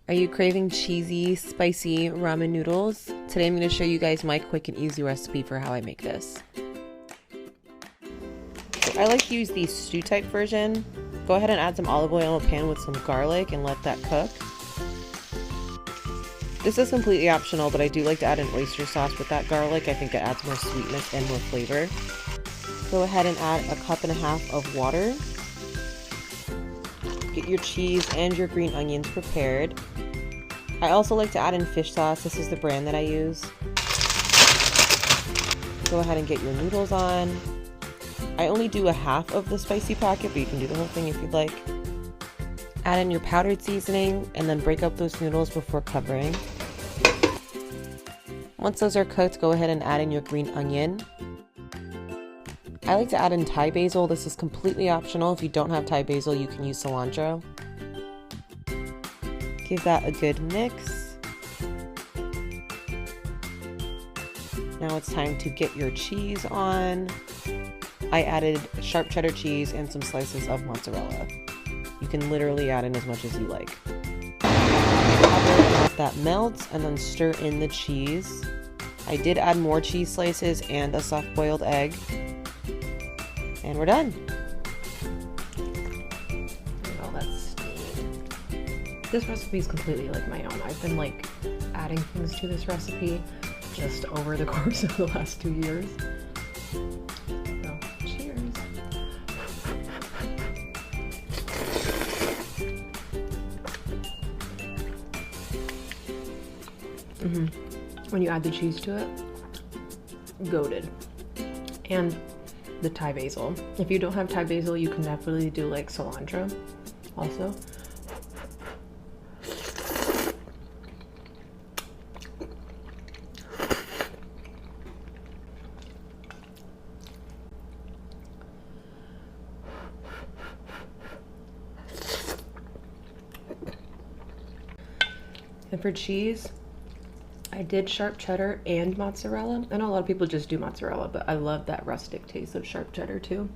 Are you craving cheesy, spicy ramen noodles? Today I'm going to show you guys my quick and easy recipe for how I make this. So I like to use the stew type version. Go ahead and add some olive oil in a pan with some garlic and let that cook. This is completely optional, but I do like to add an oyster sauce with that garlic. I think it adds more sweetness and more flavor. Go ahead and add 1.5 cups of water. Get your cheese and your green onions prepared. I also like to add in fish sauce. This is the brand that I use. Go ahead and get your noodles on. I only do 1/2 of the spicy packet, but you can do the whole thing if you'd like. Add in your powdered seasoning and then break up those noodles before covering. Once those are cooked, go ahead and add in your green onion. I like to add in Thai basil. This is completely optional. If you don't have Thai basil, you can use cilantro. Give that a good mix. Now it's time to get your cheese on. I added sharp cheddar cheese and some slices of mozzarella. You can literally add in as much as you like. Let that melt and then stir in the cheese. I did add more cheese slices and a soft boiled egg. And we're done. Oh, that's steamed. This recipe is completely like my own. I've been like adding things to this recipe just over the course of the last 2 years. So, cheers. When you add the cheese to it, goated. And the Thai basil. If you don't have Thai basil, you can definitely do like cilantro also. And for cheese, I did sharp cheddar and mozzarella. I know a lot of people just do mozzarella, but I love that rustic taste of sharp cheddar too.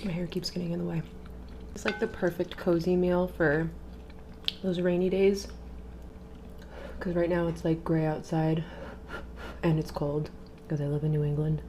My hair keeps getting in the way. It's like the perfect cozy meal for those rainy days. Because right now it's like gray outside and it's cold. Because I live in New England.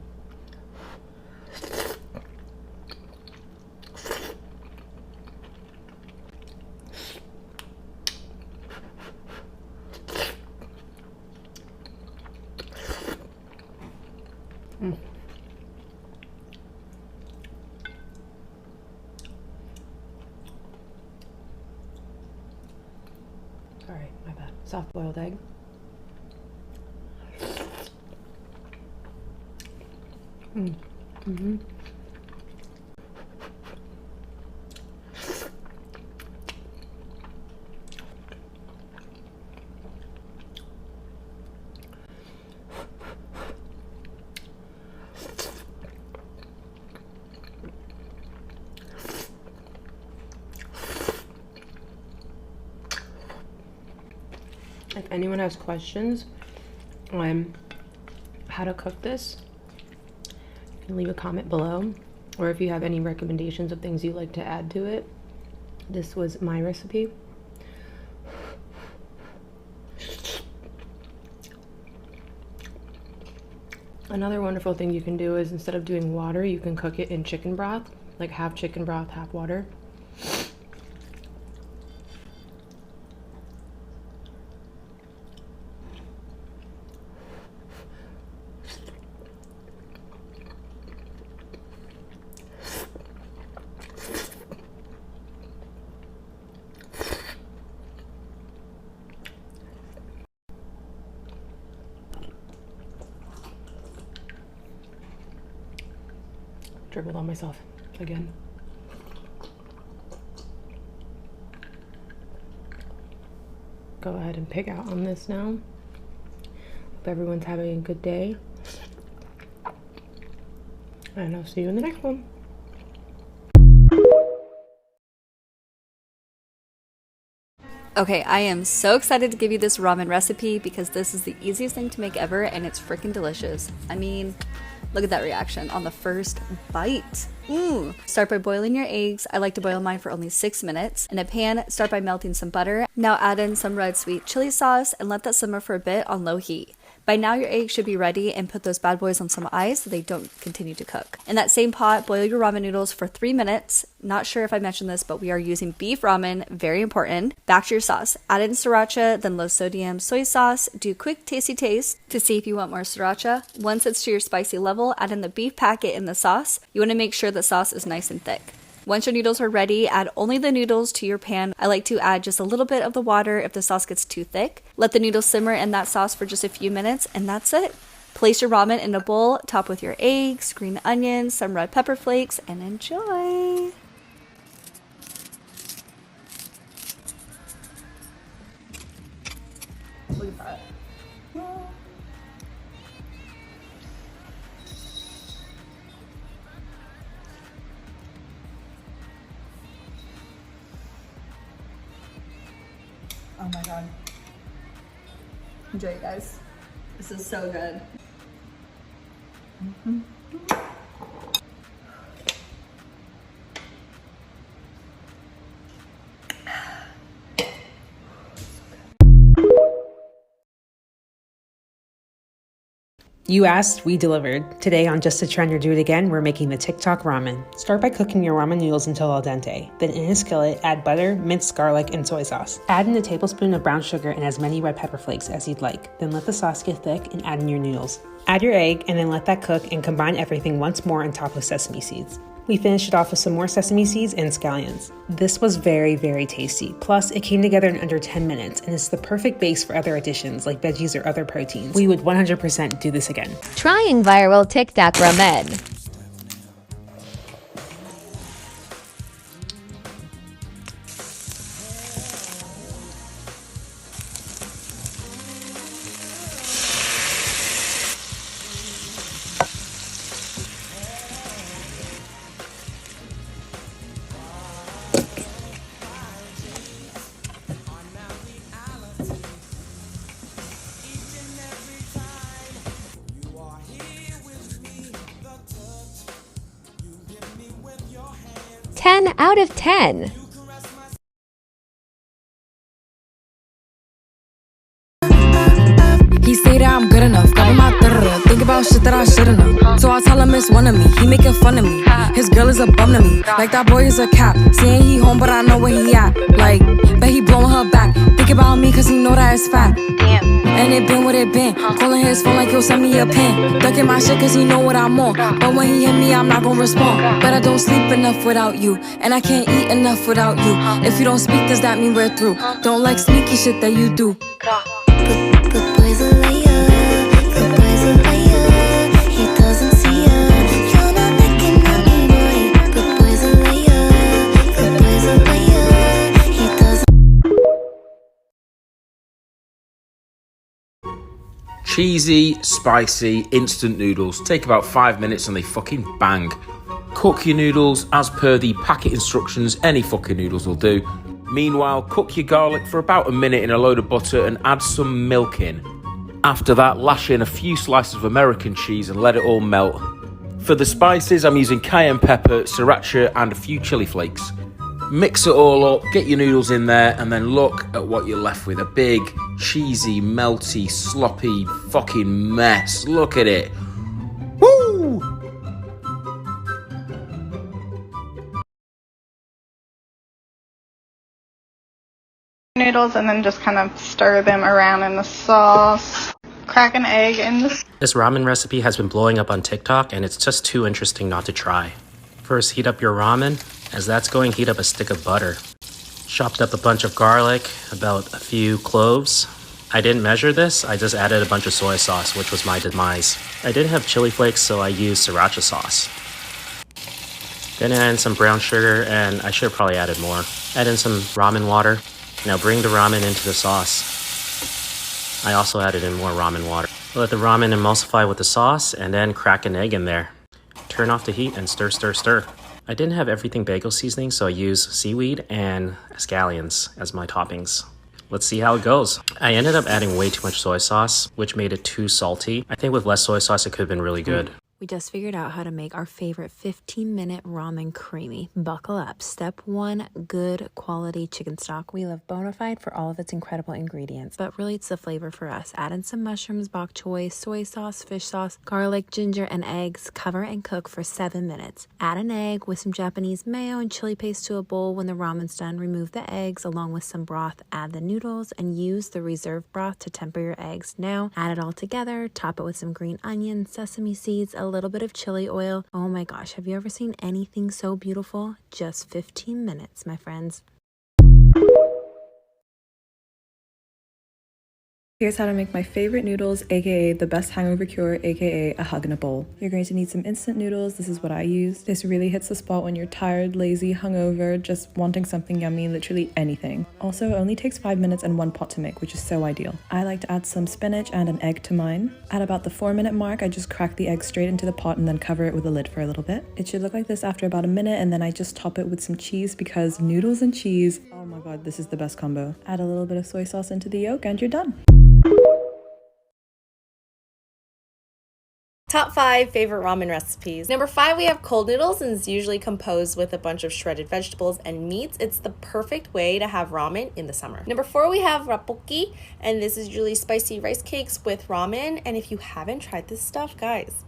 Sorry, my bad. Soft boiled egg. If anyone has questions on how to cook this, you can leave a comment below. Or if you have any recommendations of things you'd like to add to it, this was my recipe. Another wonderful thing you can do is instead of doing water, you can cook it in chicken broth, like half chicken broth, half water. Dribbled on myself again. Go ahead and pick out on this now. Hope everyone's having a good day. And I'll see you in the next one. Okay, I am so excited to give you this ramen recipe because this is the easiest thing to make ever and it's freaking delicious. I mean, look at that reaction on the first bite. Start by boiling your eggs. I like to boil mine for only 6 minutes. In a pan, start by melting some butter. Now add in some red sweet chili sauce and let that simmer for a bit on low heat. By now your eggs should be ready, and put those bad boys on some ice so they don't continue to cook. In that same pot, boil your ramen noodles for 3 minutes. Not sure if I mentioned this, but we are using beef ramen, very important. Back to your sauce. Add in sriracha, then low sodium soy sauce. Do quick tasty taste to see if you want more sriracha. Once it's to your spicy level, add in the beef packet in the sauce. You want to make sure the sauce is nice and thick. Once your noodles are ready, add only the noodles to your pan. I like to add just a little bit of the water if the sauce gets too thick. Let the noodles simmer in that sauce for just a few minutes, and that's it. Place your ramen in a bowl, top with your eggs, green onions, some red pepper flakes, and enjoy! Look at that. Oh my god. Enjoy, guys. This is so good. You asked, we delivered. Today on Just a Trend or Do It Again, we're making the TikTok ramen. Start by cooking your ramen noodles until al dente. Then in a skillet, add butter, minced garlic, and soy sauce. Add in a tablespoon of brown sugar and as many red pepper flakes as you'd like. Then let the sauce get thick and add in your noodles. Add your egg and then let that cook and combine everything once more on top of sesame seeds. We finished it off with some more sesame seeds and scallions. This was very, very tasty. Plus, it came together in under 10 minutes and it's the perfect base for other additions like veggies or other proteins. We would 100% do this again. Trying viral TikTok ramen. Ten out of 10. He say that I'm good enough, got my think about shit that I shouldn't know. So I tell him it's one of me, he making fun of me. His girl is a bum to me, like that boy is a cap. Saying he home, but I know where he at. Like, bet he blowing her back. Think about me, cause he know that it's fat. And it been what it been. Calling his phone like he'll send me a pin. Ducking my shit cause he know what I'm on. But when he hit me, I'm not gonna respond. But I don't sleep enough without you, and I can't eat enough without you. If you don't speak, does that mean we're through? Don't like sneaky shit that you do. Good boy's a liar, good boy's a liar. He doesn't see ya, you're not making nothing, boy. Good boy's a liar, good boy's a liar. He doesn't. Cheesy, spicy, instant noodles. Take about 5 minutes and they fucking bang. Cook your noodles as per the packet instructions. Any fucking noodles will do. Meanwhile, cook your garlic for about a minute in a load of butter and add some milk in. After that, lash in a few slices of American cheese and let it all melt. For the spices, I'm using cayenne pepper, sriracha and a few chili flakes. Mix it all up, get your noodles in there, and then look at what you're left with. A big, cheesy, melty, sloppy fucking mess. Look at it. Woo! Noodles and then just kind of stir them around in the sauce. Crack an egg in the... This ramen recipe has been blowing up on TikTok and it's just too interesting not to try. First, heat up your ramen. As that's going, heat up a stick of butter. Chopped up a bunch of garlic, about a few cloves. I didn't measure this, I just added a bunch of soy sauce, which was my demise. I didn't have chili flakes, so I used sriracha sauce. Then add in some brown sugar, and I should have probably added more. Add in some ramen water. Now bring the ramen into the sauce. I also added in more ramen water. Let the ramen emulsify with the sauce, and then crack an egg in there. Turn off the heat and stir, stir, stir. I didn't have everything bagel seasoning, so I used seaweed and scallions as my toppings. Let's see how it goes. I ended up adding way too much soy sauce, which made it too salty. I think with less soy sauce, it could have been really good. We just figured out how to make our favorite 15-minute ramen creamy. Buckle up. Step 1, good quality chicken stock. We love Bonafide for all of its incredible ingredients, but really it's the flavor for us. Add in some mushrooms, bok choy, soy sauce, fish sauce, garlic, ginger, and eggs. Cover and cook for 7 minutes. Add an egg with some Japanese mayo and chili paste to a bowl. When the ramen's done, remove the eggs along with some broth. Add the noodles and use the reserve broth to temper your eggs. Now, add it all together. Top it with some green onions, sesame seeds, a little bit of chili oil. Oh my gosh, have you ever seen anything so beautiful? Just 15 minutes, my friends. Here's how to make my favorite noodles, aka the best hangover cure, aka a hug in a bowl. You're going to need some instant noodles. This is what I use. This really hits the spot when you're tired, lazy, hungover, just wanting something yummy, literally anything. Also, it only takes 5 minutes and 1 pot to make, which is so ideal. I like to add some spinach and an egg to mine. At about the 4-minute mark, I just crack the egg straight into the pot and then cover it with a lid for a little bit. It should look like this after about a minute, and then I just top it with some cheese because noodles and cheese, oh my god, this is the best combo. Add a little bit of soy sauce into the yolk and you're done. Top 5 favorite ramen recipes. Number 5, we have cold noodles, and it's usually composed with a bunch of shredded vegetables and meats. It's the perfect way to have ramen in the summer. Number 4, we have rappoki, and this is usually spicy rice cakes with ramen. And if you haven't tried this stuff, guys.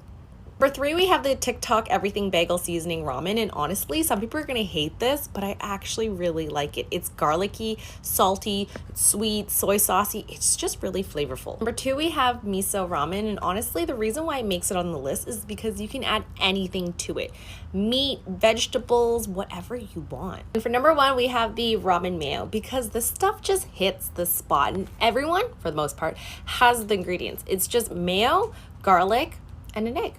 Number 3, we have the TikTok everything bagel seasoning ramen, and honestly, some people are gonna hate this, but I actually really like it. It's garlicky, salty, sweet, soy saucy. It's just really flavorful. Number 2, we have miso ramen, and honestly, the reason why it makes it on the list is because you can add anything to it. Meat, vegetables, whatever you want. And for number 1, we have the ramen mayo, because the stuff just hits the spot, and everyone, for the most part, has the ingredients. It's just mayo, garlic, and an egg.